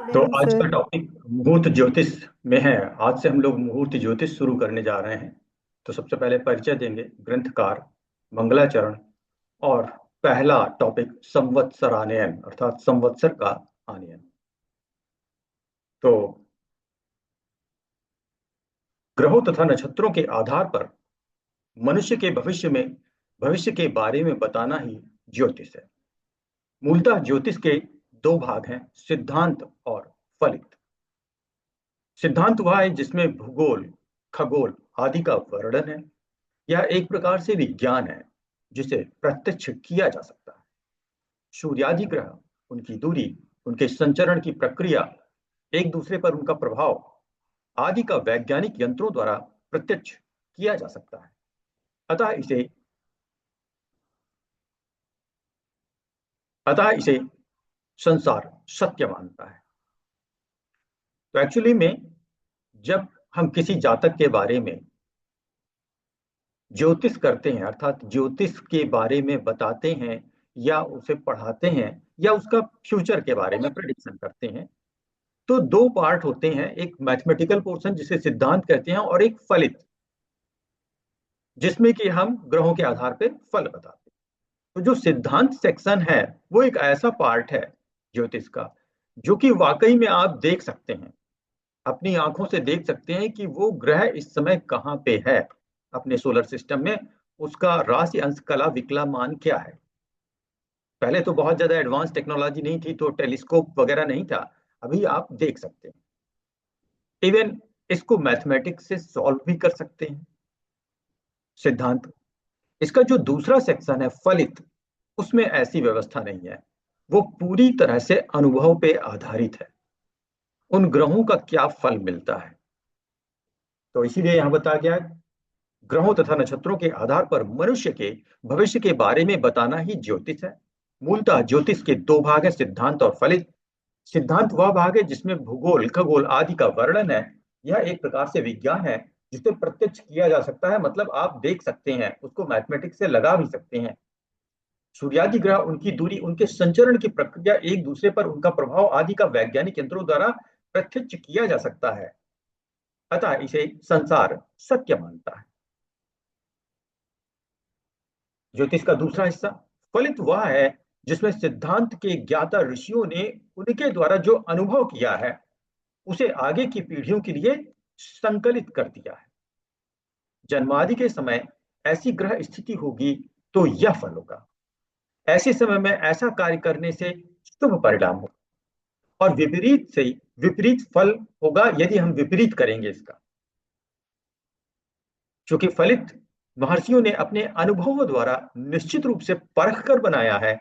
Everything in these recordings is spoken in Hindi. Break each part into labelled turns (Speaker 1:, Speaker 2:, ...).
Speaker 1: तो
Speaker 2: गुड
Speaker 1: आज का
Speaker 2: सर।
Speaker 1: टॉपिक मुहूर्त ज्योतिष में है। आज से हम लोग मुहूर्त ज्योतिष शुरू करने जा रहे हैं। तो सबसे पहले परिचय देंगे ग्रंथकार मंगलाचरण, और पहला टॉपिक संवत्सरायन अर्थात संवत्सर का आनयन। तो ग्रहों तथा नक्षत्रों के आधार पर मनुष्य के भविष्य के बारे में बताना ही ज्योतिष है। मूलतः ज्योतिष के दो भाग हैं, सिद्धांत और फलित। सिद्धांत वह है जिसमें भूगोल, खगोल आदि का वर्णन है। यह एक प्रकार से विज्ञान है जिसे प्रत्यक्ष किया जा सकता है। सूर्यादि ग्रह, उनकी दूरी, उनके संचरण की प्रक्रिया, एक दूसरे पर उनका प्रभाव आदि का वैज्ञानिक यंत्रों द्वारा प्रत्यक्ष किया जा सकता है। अतः इसे अतः इसे संसार सत्य मानता है। तो एक्चुअली में जब हम किसी जातक के बारे में ज्योतिष करते हैं अर्थात ज्योतिष के बारे में बताते हैं या उसे पढ़ाते हैं या उसका फ्यूचर के बारे में प्रेडिक्शन करते हैं, तो दो पार्ट होते हैं, एक मैथमेटिकल पोर्शन जिसे सिद्धांत कहते हैं और एक फलित, जिसमें कि हम ग्रहों के आधार पर फल बताते हैं। तो जो सिद्धांत सेक्शन है वो एक ऐसा पार्ट है ज्योतिष का जो कि वाकई में आप देख सकते हैं, अपनी आंखों से देख सकते हैं कि वो ग्रह इस समय कहाँ पे है अपने सोलर सिस्टम में, उसका राशि अंश कला विकला मान क्या है। पहले तो बहुत ज्यादा एडवांस टेक्नोलॉजी नहीं थी, तो टेलीस्कोप वगैरह नहीं था। अभी आप देख सकते हैं, इवन इसको मैथमेटिक्स से सॉल्व भी कर सकते हैं सिद्धांत। इसका जो दूसरा सेक्शन है फलित, उसमें ऐसी व्यवस्था नहीं है। वो पूरी तरह से अनुभव पे आधारित है, उन ग्रहों का क्या फल मिलता है। तो इसीलिए यहां बताया गया है, ग्रहों तथा नक्षत्रों के आधार पर मनुष्य के भविष्य के बारे में बताना ही ज्योतिष है। मूलतः ज्योतिष के दो भाग हैं, सिद्धांत और फलित। सिद्धांत वह भाग है जिसमें भूगोल, खगोल आदि का वर्णन है। यह एक प्रकार से विज्ञान है जिसे प्रत्यक्ष किया जा सकता है, मतलब आप देख सकते हैं उसको, मैथमेटिक्स से लगा भी सकते हैं। सूर्यादि ग्रह, उनकी दूरी, उनके संचरण की प्रक्रिया, एक दूसरे पर उनका प्रभाव आदि का वैज्ञानिक यंत्रों द्वारा प्रत्यक्ष किया जा सकता है। अतः इसे संसार सत्य मानता है। ज्योतिष का दूसरा हिस्सा फलित वह है जिसमें सिद्धांत के ज्ञाता ऋषियों ने उनके द्वारा जो अनुभव किया है उसे आगे की पीढ़ियों के लिए संकलित कर दिया है। जन्मादि के समय ऐसी ग्रह स्थिति होगी तो यह फल होगा, ऐसे समय में ऐसा कार्य करने से शुभ परिणाम होगा, और विपरीत से विपरीत फल होगा यदि हम विपरीत करेंगे इसका। चूंकि फलित महर्षियों ने अपने अनुभवों द्वारा निश्चित रूप से परख कर बनाया है,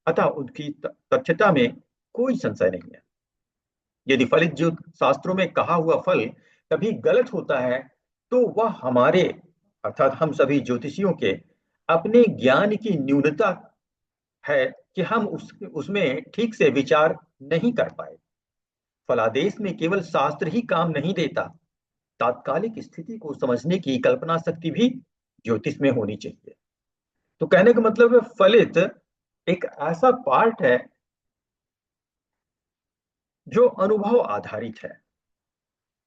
Speaker 1: अतः उनकी तथ्यता में कोई संशय नहीं है। यदि फलित जो शास्त्रों में कहा हुआ फल कभी गलत होता है, तो वह हमारे अर्थात हम सभी ज्योतिषियों के अपने ज्ञान की न्यूनता है कि हम उसमें ठीक से विचार नहीं कर पाए। फलादेश में केवल शास्त्र ही काम नहीं देता, तात्कालिक स्थिति को समझने की कल्पना शक्ति भी ज्योतिष में होनी चाहिए। तो कहने का मतलब है फलित एक ऐसा पार्ट है जो अनुभव आधारित है।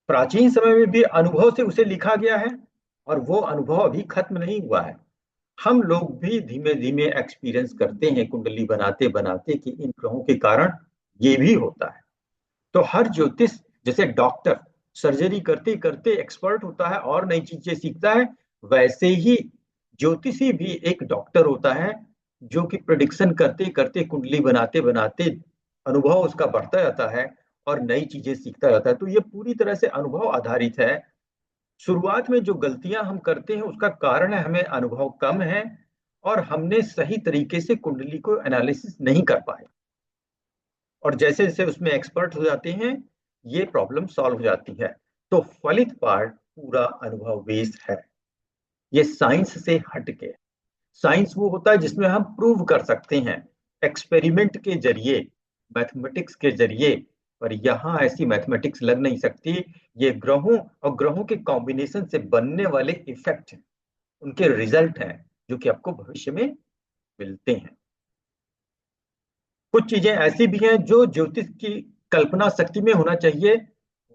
Speaker 1: प्राचीन समय में भी अनुभव से उसे लिखा गया है, और वो अनुभव अभी खत्म नहीं हुआ है। हम लोग भी धीमे धीमे एक्सपीरियंस करते हैं कुंडली बनाते बनाते कि इन ग्रहों के कारण ये भी होता है। तो हर ज्योतिष, जैसे डॉक्टर सर्जरी करते करते एक्सपर्ट होता है और नई चीजें सीखता है, वैसे ही ज्योतिषी भी एक डॉक्टर होता है जो कि प्रिडिक्शन करते करते कुंडली बनाते बनाते अनुभव उसका बढ़ता जाता है और नई चीजें सीखता जाता है। तो ये पूरी तरह से अनुभव आधारित है। शुरुआत में जो गलतियां हम करते हैं उसका कारण है हमें अनुभव कम है, और हमने सही तरीके से कुंडली को एनालिसिस नहीं कर पाए। और जैसे जैसे उसमें एक्सपर्ट हो जाते हैं ये प्रॉब्लम सॉल्व हो जाती है। तो फलित पार्ट पूरा अनुभव बेस्ड है, ये साइंस से हटके। साइंस वो होता है जिसमें हम प्रूव कर सकते हैं एक्सपेरिमेंट के जरिए, मैथमेटिक्स के जरिए। पर यहाँ ऐसी मैथमेटिक्स लग नहीं सकती। ये ग्रहों और ग्रहों के कॉम्बिनेशन से बनने वाले इफेक्ट हैं, उनके रिजल्ट हैं जो कि आपको भविष्य में मिलते हैं। कुछ चीजें ऐसी भी हैं जो ज्योतिष की कल्पना शक्ति में होना चाहिए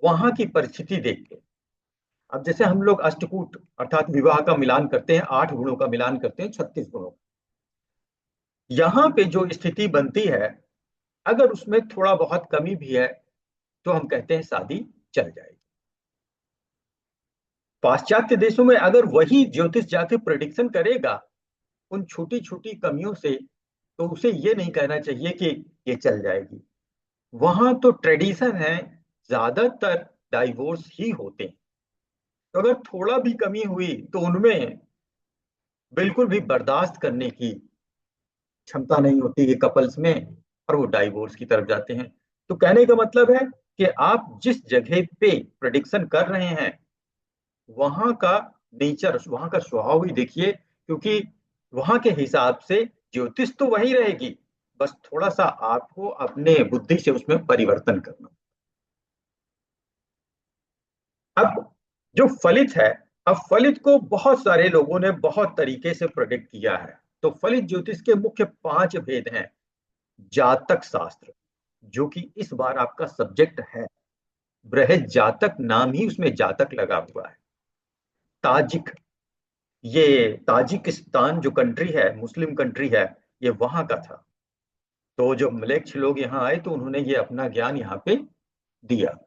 Speaker 1: वहां की परिस्थिति देख के। अब जैसे हम लोग अष्टकूट अर्थात विवाह का मिलान करते हैं, 8 गुणों का मिलान करते हैं 36 गुणों का। यहाँ पे जो स्थिति बनती है, अगर उसमें थोड़ा बहुत कमी भी है तो हम कहते हैं शादी चल जाएगी। पाश्चात्य देशों में अगर वही ज्योतिष जाके प्रेडिक्शन करेगा उन छोटी छोटी कमियों से, तो उसे ये नहीं कहना चाहिए कि ये चल जाएगी। वहां तो ट्रेडिशन है, ज्यादातर डाइवोर्स ही होते हैं। तो अगर थोड़ा भी कमी हुई तो उनमें बिल्कुल भी बर्दाश्त करने की क्षमता नहीं होती है कपल्स में, और वो डाइवोर्स की तरफ जाते हैं। तो कहने का मतलब है कि आप जिस जगह पे प्रेडिक्शन कर रहे हैं वहां का नेचर, वहां का स्वभाव ही देखिए, क्योंकि वहां के हिसाब से ज्योतिष तो वही रहेगी, बस थोड़ा सा आपको अपने बुद्धि से उसमें परिवर्तन करना। अब जो फलित है, अब फलित को बहुत सारे लोगों ने बहुत तरीके से प्रोडिक्ट किया है। तो फलित ज्योतिष के मुख्य 5 भेद हैं। जातक शास्त्र, जो कि इस बार आपका सब्जेक्ट है, बृहद जातक नाम ही उसमें जातक लगा हुआ है। ताजिक, ये ताजिकिस्तान जो कंट्री है, मुस्लिम कंट्री है, ये वहां का था। तो जो मलेच्छ लोग यहाँ आए तो उन्होंने ये अपना ज्ञान यहाँ पे दिया।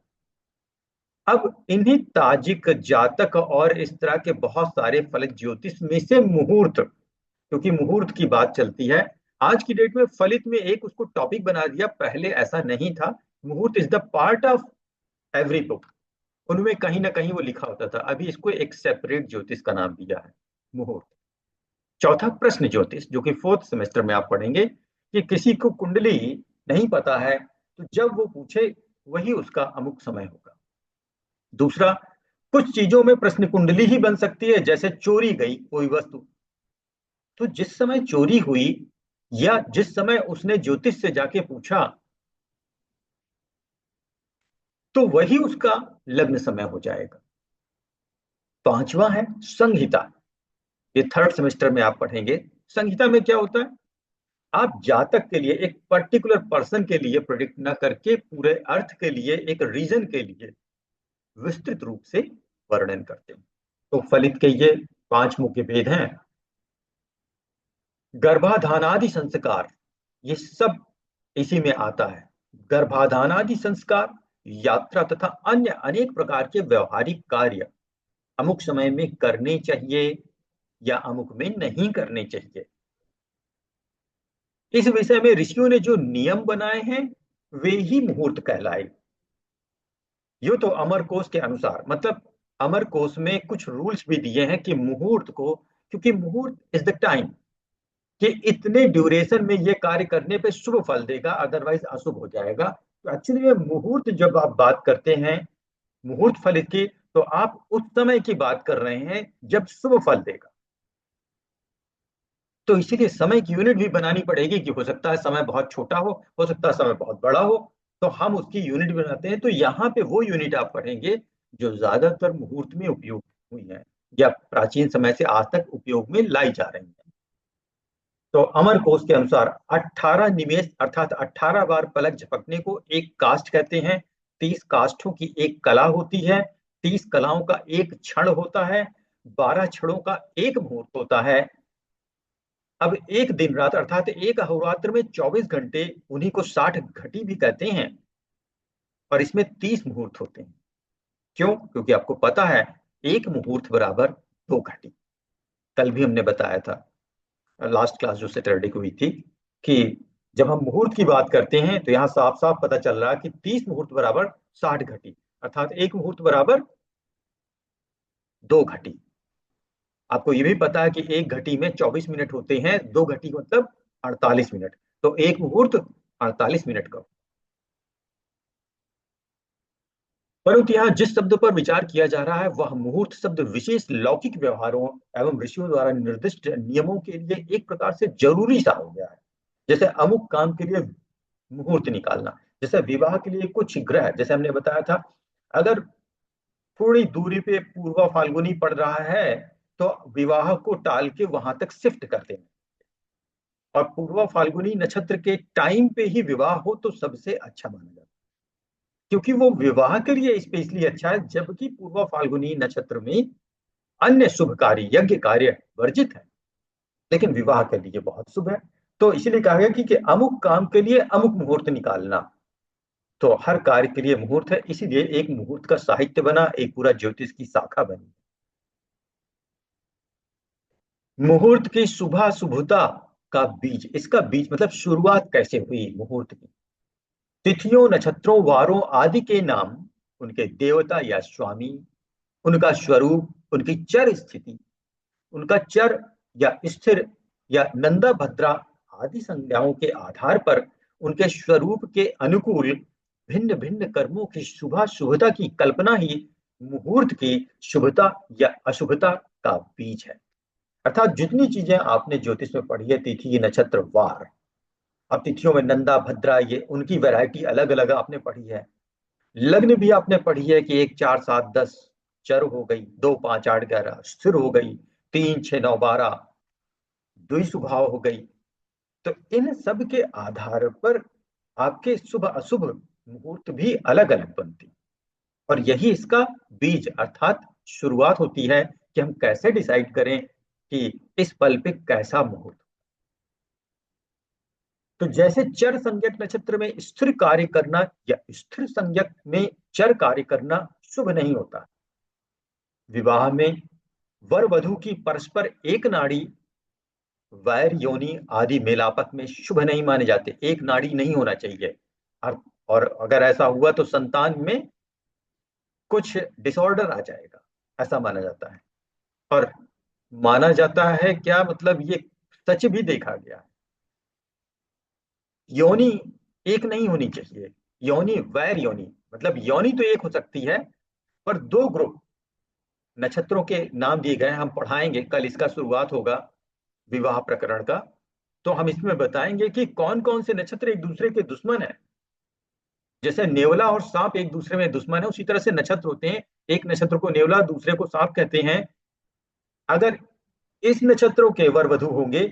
Speaker 1: अब इन्हीं ताजिक जातक और इस तरह के बहुत सारे फलित ज्योतिष में से मुहूर्त, क्योंकि मुहूर्त की बात चलती है आज की डेट में, फलित में एक उसको टॉपिक बना दिया, पहले ऐसा नहीं था। मुहूर्त is the part of every book, उनमें कहीं ना कहीं वो लिखा होता था। अभी इसको एक सेपरेट ज्योतिष का नाम दिया है, मुहूर्त। चौथा, प्रश्न ज्योतिष, जो कि 4th सेमेस्टर में आप पढ़ेंगे कि किसी को कुंडली नहीं पता है तो जब वो पूछे वही उसका अमुक समय होगा। दूसरा, कुछ चीजों में प्रश्न कुंडली ही बन सकती है, जैसे चोरी गई कोई वस्तु, तो जिस समय चोरी हुई या जिस समय उसने ज्योतिष से जाके पूछा तो वही उसका लग्न समय हो जाएगा। पांचवा है संहिता, ये 3rd सेमेस्टर में आप पढ़ेंगे। संहिता में क्या होता है, आप जातक के लिए, एक पर्टिकुलर पर्सन के लिए प्रेडिक्ट ना करके पूरे अर्थ के लिए, एक रीजन के लिए विस्तृत रूप से वर्णन करते हैं। तो फलित के ये 5 मुख्य भेद हैं। गर्भाधानादि संस्कार, ये सब इसी में आता है। गर्भाधानादि संस्कार, यात्रा तथा अन्य अनेक प्रकार के व्यवहारिक कार्य अमुक समय में करने चाहिए या अमुक में नहीं करने चाहिए। इस विषय में ऋषियों ने जो नियम बनाए हैं वे ही मुहूर्त कहलाए। यो तो अमर कोश के अनुसार, मतलब अमर कोश में कुछ रूल्स भी दिए हैं कि मुहूर्त को, क्योंकि मुहूर्त इज द टाइम कि इतने ड्यूरेशन में ये कार्य करने पे शुभ फल देगा, अदरवाइज अशुभ हो जाएगा। तो एक्चुअली में मुहूर्त जब आप बात करते हैं मुहूर्त फलित की, तो आप उस समय की बात कर रहे हैं जब शुभ फल देगा। तो इसीलिए समय की यूनिट भी बनानी पड़ेगी कि हो सकता है समय बहुत छोटा हो सकता है समय बहुत बड़ा हो, तो हम उसकी यूनिट बनाते हैं। तो यहाँ पे वो यूनिट आप पढ़ेंगे जो ज्यादातर मुहूर्त में उपयोग हुई है या प्राचीन समय से आज तक उपयोग में लाई जा रही है। तो अमर कोश के अनुसार 18 निमेष अर्थात 18 बार पलक झपकने को एक कास्ट कहते हैं। 30 काष्ठों की एक कला होती है। 30 कलाओं का एक क्षण होता है। 12 क्षणों का एक मुहूर्त होता है। अब एक दिन रात अर्थात एक अहोरात्र में 24 घंटे, उन्हीं को 60 घटी भी कहते हैं, और इसमें 30 मुहूर्त होते हैं। क्यों? क्योंकि आपको पता है एक मुहूर्त बराबर 2 घटी। कल भी हमने बताया था, लास्ट क्लास जो सैटरडे को हुई थी, कि जब हम मुहूर्त की बात करते हैं तो यहाँ साफ साफ पता चल रहा है कि 30 मुहूर्त बराबर 60 घटी, अर्थात एक मुहूर्त बराबर 2 घटी। आपको ये भी पता है कि एक घटी में 24 मिनट होते हैं, 2 घटी मतलब 48 मिनट। तो एक मुहूर्त 48 मिनट का। परंतु यहाँ जिस शब्द पर विचार किया जा रहा है वह मुहूर्त शब्द विशेष लौकिक व्यवहारों एवं ऋषियों द्वारा निर्दिष्ट नियमों के लिए एक प्रकार से जरूरी सा हो गया है। जैसे अमुक काम के लिए मुहूर्त निकालना, जैसे विवाह के लिए कुछ ग्रह, जैसे हमने बताया था, अगर थोड़ी दूरी पे पूर्वा फाल्गुनी पड़ रहा है तो विवाह को टाल के वहां तक शिफ्ट कर देना, और पूर्वा फाल्गुनी नक्षत्र के टाइम पे ही विवाह हो तो सबसे अच्छा माना जाता है। क्योंकि वो विवाह के लिए स्पेशली अच्छा है, जबकि पूर्व फाल्गुनी नक्षत्र में अन्य शुभ कार्य, यज्ञ कार्य वर्जित है, लेकिन विवाह के लिए बहुत शुभ है। तो इसलिए कहा गया कि अमुक काम के लिए अमुक मुहूर्त निकालना। तो हर कार्य के लिए मुहूर्त है, इसीलिए एक मुहूर्त का साहित्य बना, एक पूरा ज्योतिष की शाखा बनी। मुहूर्त की शुभा शुभता का बीज, इसका बीज मतलब शुरुआत कैसे हुई मुहूर्त की। तिथियों, नक्षत्रों, वारों आदि के नाम, उनके देवता या स्वामी, उनका स्वरूप, उनकी चर स्थिति, उनका चर या स्थिर या नंदा भद्रा आदि संज्ञाओं के आधार पर उनके स्वरूप के अनुकूल भिन्न भिन्न कर्मों की शुभा शुभता की कल्पना ही मुहूर्त की शुभता या अशुभता का बीज है। अर्थात जितनी चीजें आपने ज्योतिष में पढ़ी है, तिथि, नक्षत्र, वार, अब तिथियों में नंदा भद्रा, ये उनकी वैरायटी अलग अलग आपने पढ़ी है। लग्न भी आपने पढ़ी है कि 1 4 7 10 चर हो गई, 2 5 8 11 स्थिर हो गई, 3 6 9 12 द्विस्वभाव हो गई। तो इन सब के आधार पर आपके शुभ अशुभ मुहूर्त भी अलग अलग बनती, और यही इसका बीज अर्थात शुरुआत होती है कि हम कैसे डिसाइड करें कि इस पल पे कैसा मुहूर्त। तो जैसे चर संज्ञक नक्षत्र में स्थिर कार्य करना या स्थिर संज्ञक में चर कार्य करना शुभ नहीं होता। विवाह में वर वधु की परस्पर एक नाड़ी वैर योनि आदि मेलापक में शुभ नहीं माने जाते, एक नाड़ी नहीं होना चाहिए। और अगर ऐसा हुआ तो संतान में कुछ डिसऑर्डर आ जाएगा, ऐसा माना जाता है। और माना जाता है क्या, मतलब ये सच भी देखा गया है। योनि एक नहीं होनी चाहिए, योनि वैर योनि, मतलब योनि तो एक हो सकती है, पर दो ग्रुप नक्षत्रों के नाम दिए गए हैं, हम पढ़ाएंगे कल, इसका शुरुआत होगा विवाह प्रकरण का। तो हम इसमें बताएंगे कि कौन कौन से नक्षत्र एक दूसरे के दुश्मन है। जैसे नेवला और सांप एक दूसरे में दुश्मन है, उसी तरह से नक्षत्र होते हैं, एक नक्षत्र को नेवला दूसरे को सांप कहते हैं। अगर इस नक्षत्रों के वर वधु होंगे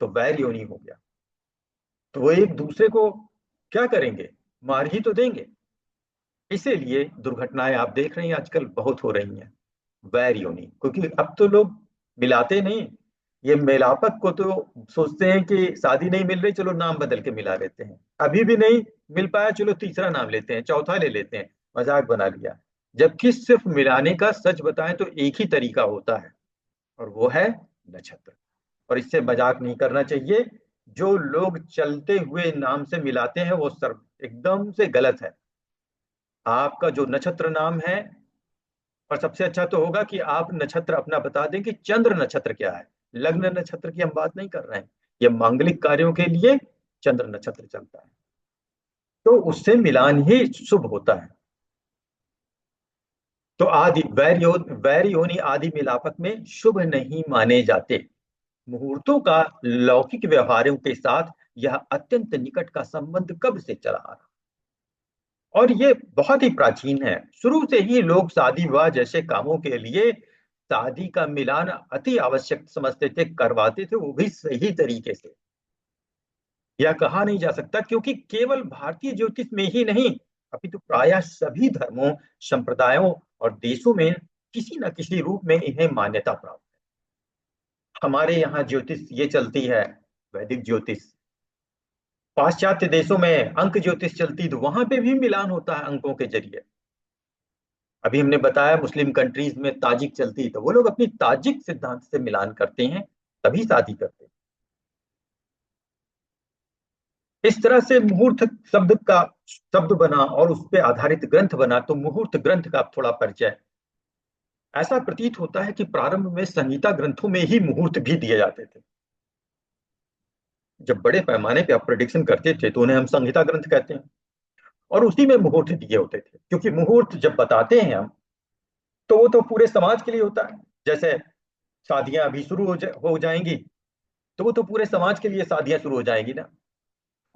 Speaker 1: तो वैर योनि हो गया, तो वो एक दूसरे को क्या करेंगे, मार ही तो देंगे। इसीलिए दुर्घटनाएं आप देख रहे हैं आजकल बहुत हो रही हैं, वैर योनि, क्योंकि अब तो लोग मिलाते नहीं। ये मेलापक को तो सोचते हैं कि शादी नहीं मिल रही, चलो नाम बदल के मिला लेते हैं, अभी भी नहीं मिल पाया, चलो तीसरा नाम लेते हैं, चौथा ले लेते हैं, मजाक बना लिया। जबकि सिर्फ मिलाने का सच बताएं तो एक ही तरीका होता है, और वो है नक्षत्र। और इससे मजाक नहीं करना चाहिए। जो लोग चलते हुए नाम से मिलाते हैं वो सर एकदम से गलत है। आपका जो नक्षत्र नाम है, और सबसे अच्छा तो होगा कि आप नक्षत्र अपना बता दें कि चंद्र नक्षत्र क्या है। लग्न नक्षत्र की हम बात नहीं कर रहे हैं, ये मांगलिक कार्यों के लिए चंद्र नक्षत्र चलता है, तो उससे मिलान ही शुभ होता है। तो आदि वैर योनि आदि मिलापक में शुभ नहीं माने जाते। मुहूर्तों का लौकिक व्यवहारों के साथ यह अत्यंत निकट का संबंध कब से चला आ रहा, और ये बहुत ही प्राचीन है। शुरू से ही लोग शादी विवाह जैसे कामों के लिए शादी का मिलान अति आवश्यक समझते थे, करवाते थे, वो भी सही तरीके से। यह कहा नहीं जा सकता, क्योंकि केवल भारतीय ज्योतिष में ही नहीं, अपितु प्रायः सभी धर्मों, संप्रदायों और देशों में किसी न किसी रूप में इन्हें मान्यता प्राप्त है। हमारे यहाँ ज्योतिष ये चलती है, वैदिक ज्योतिष। पाश्चात्य देशों में अंक ज्योतिष चलती, तो वहां पे भी मिलान होता है अंकों के जरिए। अभी हमने बताया मुस्लिम कंट्रीज में ताजिक चलती, तो वो लोग अपनी ताजिक सिद्धांत से मिलान करते हैं, तभी शादी करते हैं। इस तरह से मुहूर्त शब्द बना और उस पर आधारित ग्रंथ बना। तो मुहूर्त ग्रंथ का थोड़ा परिचय। ऐसा प्रतीत होता है कि प्रारंभ में संगीता ग्रंथों में ही मुहूर्त भी दिए जाते थे। जब बड़े पैमाने पे आप प्रिडिक्शन करते थे तो उन्हें हम संगीता ग्रंथ कहते हैं, और उसी में मुहूर्त दिए होते थे। क्योंकि मुहूर्त जब बताते हैं हम, तो वो तो पूरे समाज के लिए होता है। जैसे शादियां अभी शुरू हो जाएंगी, तो वो तो पूरे समाज के लिए शादियां शुरू हो जाएंगी ना।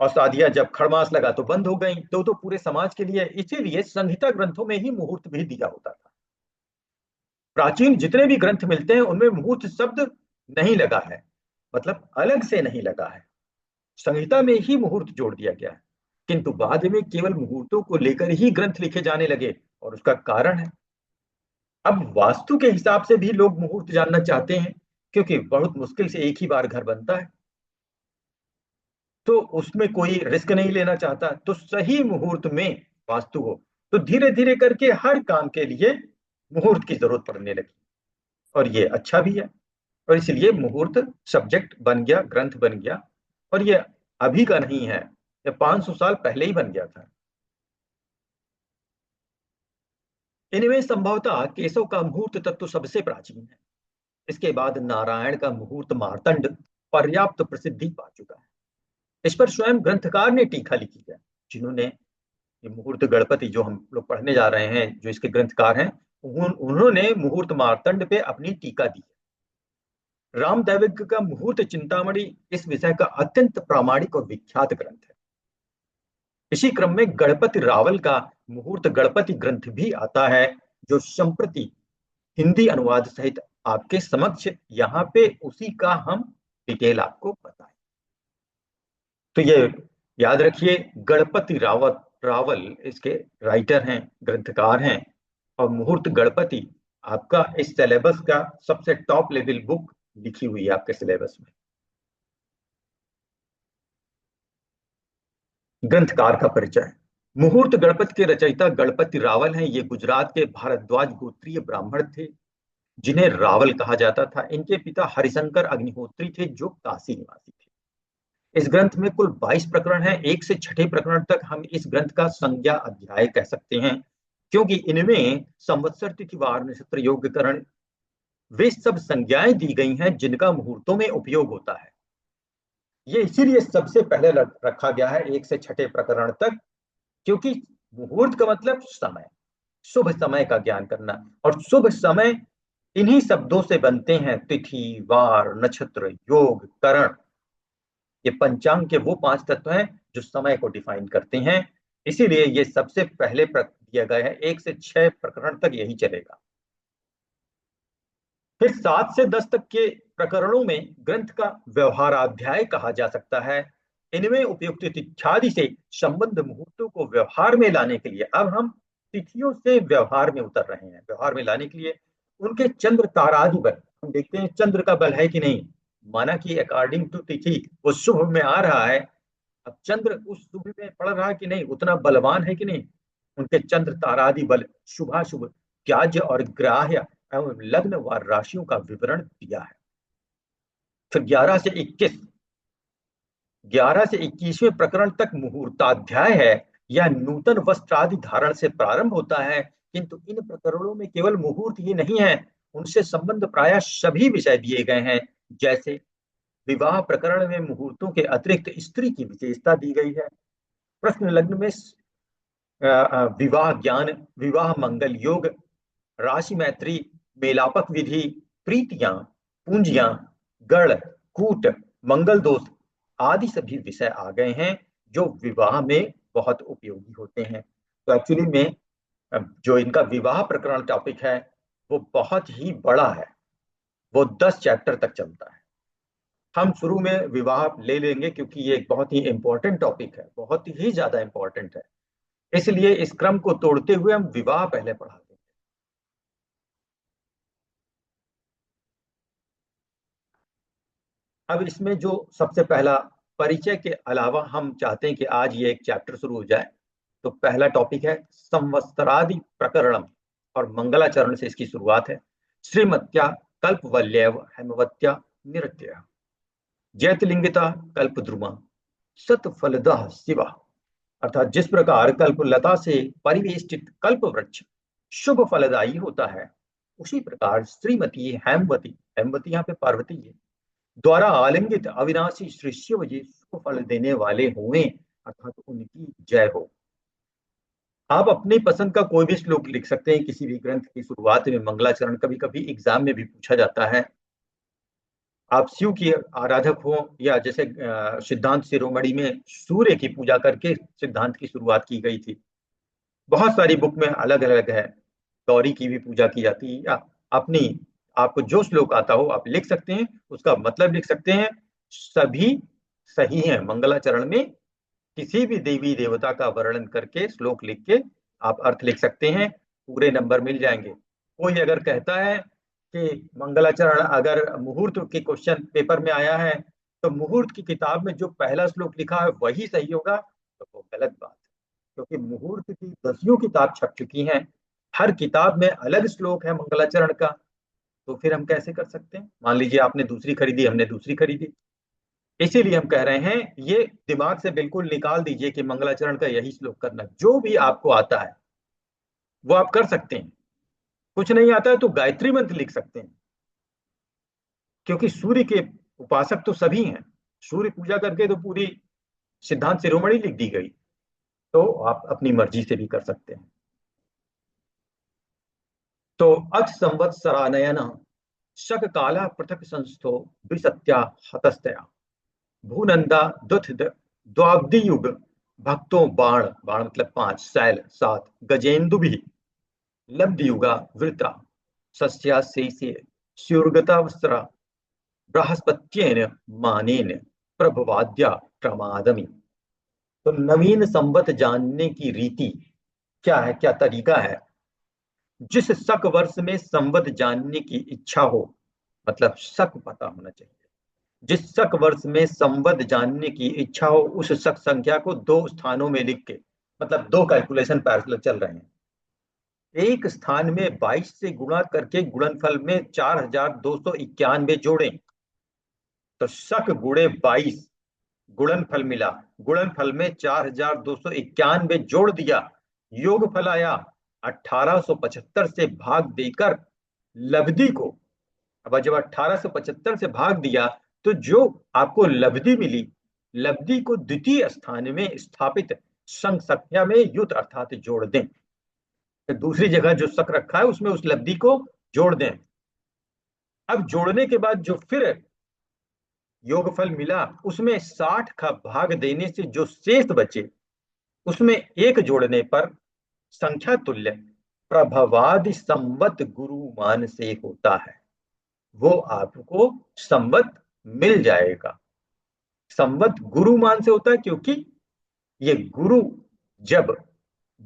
Speaker 1: और शादियां जब खड़मास लगा तो बंद हो गई, तो पूरे समाज के लिए। इसीलिए संहिता ग्रंथों में ही मुहूर्त भी दिया होता था। प्राचीन जितने भी ग्रंथ मिलते हैं उनमें मुहूर्त शब्द नहीं लगा है, मतलब अलग से नहीं लगा है, संहिता में ही मुहूर्त जोड़ दिया गया है। किंतु बाद में केवल मुहूर्तों को लेकर ही ग्रंथ लिखे जाने लगे, और उसका कारण है, अब वास्तु के हिसाब से भी लोग मुहूर्त जानना चाहते हैं, क्योंकि बहुत मुश्किल से एक ही बार घर बनता है, तो उसमें कोई रिस्क नहीं लेना चाहता, तो सही मुहूर्त में वास्तु हो। तो धीरे धीरे करके हर काम के लिए मुहूर्त की जरूरत पड़ने लगी, और ये अच्छा भी है। और इसलिए मुहूर्त सब्जेक्ट बन गया, ग्रंथ बन गया। और ये अभी का नहीं है, ये 500 साल पहले ही बन गया था। इनमें संभवतः केशव का मुहूर्त तत्व सबसे प्राचीन है। इसके बाद नारायण का मुहूर्त मार्तंड पर्याप्त प्रसिद्धि पा चुका है। इस पर स्वयं ग्रंथकार ने टीका लिखी है, जिन्होंने ये मुहूर्त गणपति जो हम लोग पढ़ने जा रहे हैं, जो इसके ग्रंथकार हैं, उन्होंने मुहूर्त मार्तंड पे अपनी टीका दी है। रामदैविक का मुहूर्त चिंतामणि इस विषय का अत्यंत प्रामाणिक और विख्यात ग्रंथ है। इसी क्रम में गणपति रावल का मुहूर्त गणपति ग्रंथ भी आता है, जो संप्रति हिंदी अनुवाद सहित आपके समक्ष यहाँ पे उसी का हम डिटेल आपको बताएं। तो ये याद रखिए, गणपति रावत रावल इसके राइटर हैं, ग्रंथकार हैं। और मुहूर्त गणपति आपका इस सिलेबस का सबसे टॉप लेवल बुक लिखी हुई है आपके सिलेबस में। ग्रंथकार का परिचय। मुहूर्त गणपति के रचयिता गणपति रावल हैं। ये गुजरात के भारद्वाज गोत्रीय ब्राह्मण थे, जिन्हें रावल कहा जाता था। इनके पिता हरिशंकर अग्निहोत्री थे, जो काशी निवासी थे। इस ग्रंथ में कुल 22 प्रकरण हैं। 1 से 6 प्रकरण तक हम इस ग्रंथ का संज्ञा अध्याय कह सकते हैं, क्योंकि इनमें संवत्सर तिथि वार नक्षत्र योग्यकरण वे सब संज्ञाएं दी गई हैं जिनका मुहूर्तों में उपयोग होता है। ये इसीलिए सबसे पहले रखा गया है 1 से 6 प्रकरण तक, क्योंकि मुहूर्त का मतलब समय, शुभ समय का ज्ञान करना। और शुभ समय इन्हीं शब्दों से बनते हैं: तिथि, वार, नक्षत्र, योग, करण। ये पंचांग के वो 5 तत्व हैं जो समय को डिफाइन करते हैं। इसीलिए ये सबसे पहले दिया गया है। 1 से 6 प्रकरण तक यही चलेगा। फिर 7 से 10 तक के प्रकरणों में ग्रंथ का व्यवहाराध्याय कहा जा सकता है। इनमें उपयुक्त तिथ्यादि से संबंध मुहूर्तों को व्यवहार में लाने के लिए, अब हम तिथियों से व्यवहार में उतर रहे हैं। व्यवहार में लाने के लिए उनके चंद्र तारादि बल, हम देखते हैं चंद्र का बल है कि नहीं। माना कि अकॉर्डिंग टू तिथि वो शुभ में आ रहा है, अब चंद्र उस शुभ में पड़ रहा है कि नहीं, उतना बलवान है कि नहीं। उनके चंद्र तारादि बल, शुभाशुभ, त्याज्य और ग्राह्य एवं लग्न व राशियों का विवरण दिया है। फिर 11 से 21वें प्रकरण तक मुहूर्ताध्याय है। यह नूतन वस्त्र आदि धारण से प्रारंभ होता है, किंतु इन प्रकरणों में केवल मुहूर्त ही नहीं है, उनसे संबंध प्रायः सभी विषय दिए गए हैं। जैसे विवाह प्रकरण में मुहूर्तों के अतिरिक्त स्त्री की विशेषता दी गई है। प्रश्न लग्न में विवाह ज्ञान, विवाह मंगल योग, राशि मैत्री, मेलापक विधि, प्रीतियां, पूंजियां, गढ़, कूट, मंगल दोष आदि सभी विषय आ गए हैं, जो विवाह में बहुत उपयोगी होते हैं। तो एक्चुअली में जो इनका विवाह प्रकरण टॉपिक है वो बहुत ही बड़ा है, वो 10 चैप्टर तक चलता है। हम शुरू में विवाह ले लेंगे, क्योंकि ये एक बहुत ही इंपॉर्टेंट टॉपिक है, बहुत ही ज्यादा इंपॉर्टेंट है। इसलिए इस क्रम को तोड़ते हुए हम विवाह पहले पढ़ाते हैं। अब इसमें जो सबसे पहला परिचय के अलावा हम चाहते हैं कि आज ये एक चैप्टर शुरू हो जाए, तो पहला टॉपिक है संवत्सरादि प्रकरणम, और मंगलाचरण से इसकी शुरुआत है। श्रीमत्या कल्पवल्यव हेमवत्या निरत्य जैतलिंगिता कल्पद्रुमा सतफलदः शिवा। अर्थात जिस प्रकार कल्पलता से परिवेष्टित कल्प वृक्ष शुभ फलदायी होता है, उसी प्रकार श्रीमती हेमवती, हेमवती यहाँ पे पार्वती है, द्वारा आलिंगित अविनाशी श्री शिव जी शुभ फल देने वाले हुए, अर्थात उनकी जय हो। आप अपनी पसंद का कोई भी श्लोक लिख सकते हैं किसी भी ग्रंथ की शुरुआत में। मंगलाचरण कभी कभी एग्जाम में भी पूछा जाता है। आप शिव की आराधक हो, या जैसे सिद्धांत शिरोमणि में सूर्य की पूजा करके सिद्धांत की शुरुआत की गई थी। बहुत सारी बुक में अलग अलग है, गौरी की भी पूजा की जाती है। या अपनी, आपको जो श्लोक आता हो आप लिख सकते हैं, उसका मतलब लिख सकते हैं, सभी सही है मंगलाचरण में। किसी भी देवी देवता का वर्णन करके श्लोक लिख के आप अर्थ लिख सकते हैं, पूरे नंबर मिल जाएंगे। कोई अगर कहता है कि मंगलाचरण अगर मुहूर्त की क्वेश्चन पेपर में आया है तो मुहूर्त की किताब में जो पहला श्लोक लिखा है वही सही होगा, तो वो गलत बात है। क्योंकि मुहूर्त की दसियों किताब छप चुकी हैं, हर किताब में अलग श्लोक है मंगलाचरण का, तो फिर हम कैसे कर सकते हैं? मान लीजिए आपने दूसरी खरीदी, हमने दूसरी खरीदी, इसीलिए हम कह रहे हैं ये दिमाग से बिल्कुल निकाल दीजिए कि मंगलाचरण का यही श्लोक करना। जो भी आपको आता है वो आप कर सकते हैं, कुछ नहीं आता है तो गायत्री मंत्र लिख सकते हैं, क्योंकि सूर्य के उपासक तो सभी हैं। सूर्य पूजा करके तो पूरी सिद्धांत शिरोमणि लिख दी गई, तो आप अपनी मर्जी से भी कर सकते हैं। तो अथ संवत्सरानयन शक काला पृथक संस्थो द्विसत्या हतस्तया भूनंदा दुथ द्वाब्दी युग भक्तों बाण बाण मतलब पांच शैल सात गजेंदु भी लब्ध युगा वृता सस्या शेषे स्युर्गतावस्त्रा बृहस्पत्येन मानेन प्रभवाद्या प्रमादमी। तो नवीन संवत जानने की रीति क्या है, क्या तरीका है? जिस शक वर्ष में संवत जानने की इच्छा हो, मतलब शक पता होना चाहिए, जिस शक वर्ष में संवत जानने की इच्छा हो उस शक संख्या को दो स्थानों में लिख के, मतलब दो कैलकुलेशन पैरेलल चल रहे हैं, एक स्थान में 22 से गुणा करके गुणनफल में 4291 जोड़ें, तो शक गुणे 22 गुणनफल मिला, गुणनफल में 4291 जोड़ दिया, योगफल आया 1875 से भाग देकर लब्धि को। अब जब 1875 से भाग दिया तो जो आपको लब्धि मिली, लब्धि को द्वितीय स्थान में स्थापित संघ संख्या में युत अर्थात जोड़ दें। तो दूसरी जगह जो शक रखा है उसमें उस लब्धि को जोड़ दें। अब जोड़ने के बाद जो फिर योगफल मिला उसमें 60 का भाग देने से जो शेष बचे उसमें एक जोड़ने पर संख्या तुल्य प्रभवादि संवत गुरुमान से होता है, वो आपको संवत मिल जाएगा। संवत गुरुमान से होता है क्योंकि ये गुरु जब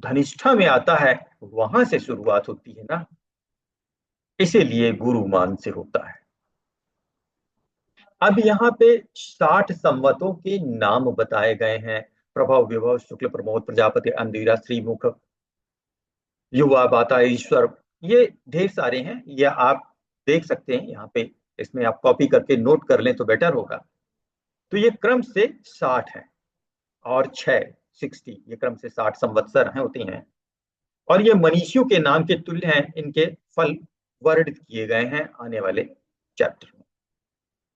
Speaker 1: धनिष्ठा में आता है वहां से शुरुआत होती है ना, इसीलिए गुरुमान से होता है। अब यहाँ पे 60 संवतों के नाम बताए गए हैं। प्रभव विभव शुक्ल प्रमोद प्रजापति अंधीरा श्रीमुख युवा बाता ईश्वर, ये ढेर सारे हैं, ये आप देख सकते हैं यहाँ पे, इसमें आप कॉपी करके नोट कर लें तो बेटर होगा। तो ये क्रम से 60 है और 60, ये क्रम से 60 संवत्सर हैं होते हैं, और ये मनीषियों के नाम के तुल्य हैं। इनके फल वर्णित किए गए हैं आने वाले चैप्टर में।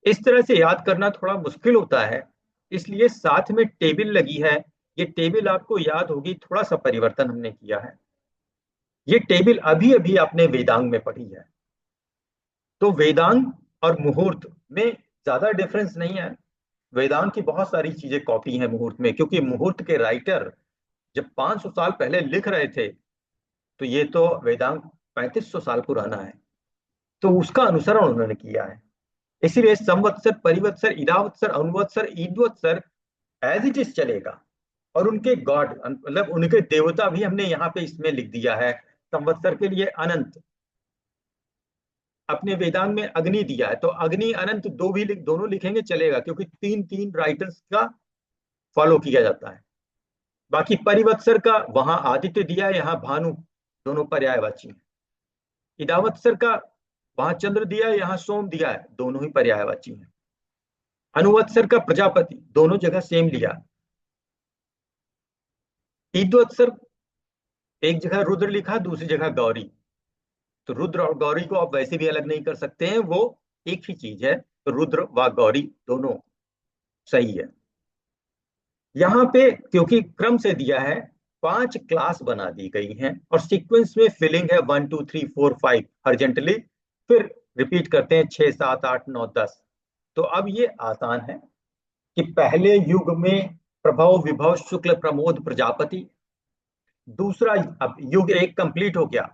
Speaker 1: इस तरह से याद करना थोड़ा मुश्किल होता है, इसलिए साथ में टेबल लगी है। ये टेबल आपको याद होगी, थोड़ा सा परिवर्तन हमने किया है। ये टेबल अभी अभी आपने वेदांग में पढ़ी है, तो वेदांग और मुहूर्त में ज्यादा डिफरेंस नहीं है। वेदांत की बहुत सारी चीजें कॉपी हैं मुहूर्त में, क्योंकि मुहूर्त के राइटर जब 500 साल पहले लिख रहे थे तो ये तो वेदांत 3500 साल पुराना है, तो उसका अनुसरण उन्होंने किया है। इसीलिए संवत्सर परिवत्सर इरावत्सर अनुवत्सर ईदवत्सर एज इट इज चलेगा। और उनके गॉड मतलब उनके देवता भी हमने यहाँ पे इसमें लिख दिया है। संवत्सर के लिए अनंत, अपने वेदांग में अग्नि दिया है, तो अग्नि अनंत दो भी दोनों लिखेंगे चलेगा, क्योंकि तीन तीन राइटर्स का फॉलो किया जाता है। बाकी परिवत्सर का वहां आदित्य दिया है, यहाँ भानु, दोनों पर्यायवाची हैं। इदावत्सर का वहां चंद्र दिया है, यहाँ सोम दिया है, दोनों ही पर्यायवाची हैं। अनुवत्सर का प्रजापति, दोनों जगह सेम लिया। ईदवत्सर एक जगह रुद्र लिखा, दूसरी जगह गौरी, तो रुद्र और गौरी को आप वैसे भी अलग नहीं कर सकते हैं, वो एक ही चीज है, तो रुद्र व गौरी दोनों सही है। यहाँ पे क्योंकि क्रम से दिया है, 5 क्लास बना दी गई हैं और सीक्वेंस में फिलिंग है 1 2 3 4 5 हॉरिजॉन्टली, फिर रिपीट करते हैं 6 7 8 9 10। तो अब ये आसान है कि पहले युग में प्रभव विभव शुक्ल प्रमोद प्रजापति, दूसरा, अब युग एक कंप्लीट हो गया।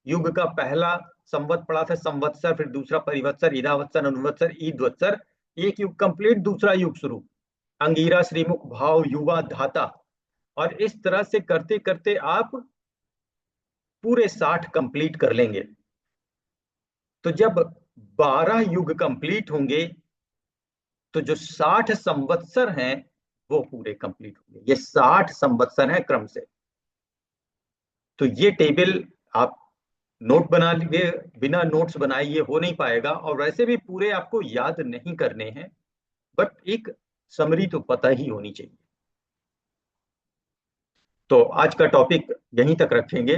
Speaker 1: युग का पहला संवत पड़ा था संवत्सर, फिर दूसरा परिवत्सर इरावत्सर अनुवत्सर ईदवत्सर, एक युग कंप्लीट, दूसरा युग शुरू। अंगीरा, श्रीमुख, भाव, युवा, धाता, और इस तरह से करते करते आप पूरे 60 कंप्लीट कर लेंगे। तो जब 12 युग कंप्लीट होंगे तो जो 60 संवत्सर हैं वो पूरे कंप्लीट होंगे। ये 60 संवत्सर हैं क्रम से। तो ये टेबल आप नोट बना लिए, बिना नोट्स बनाए ये हो नहीं पाएगा, और वैसे भी पूरे आपको याद नहीं करने हैं, बट एक समरी तो पता ही होनी चाहिए। तो आज का टॉपिक यहीं तक रखेंगे।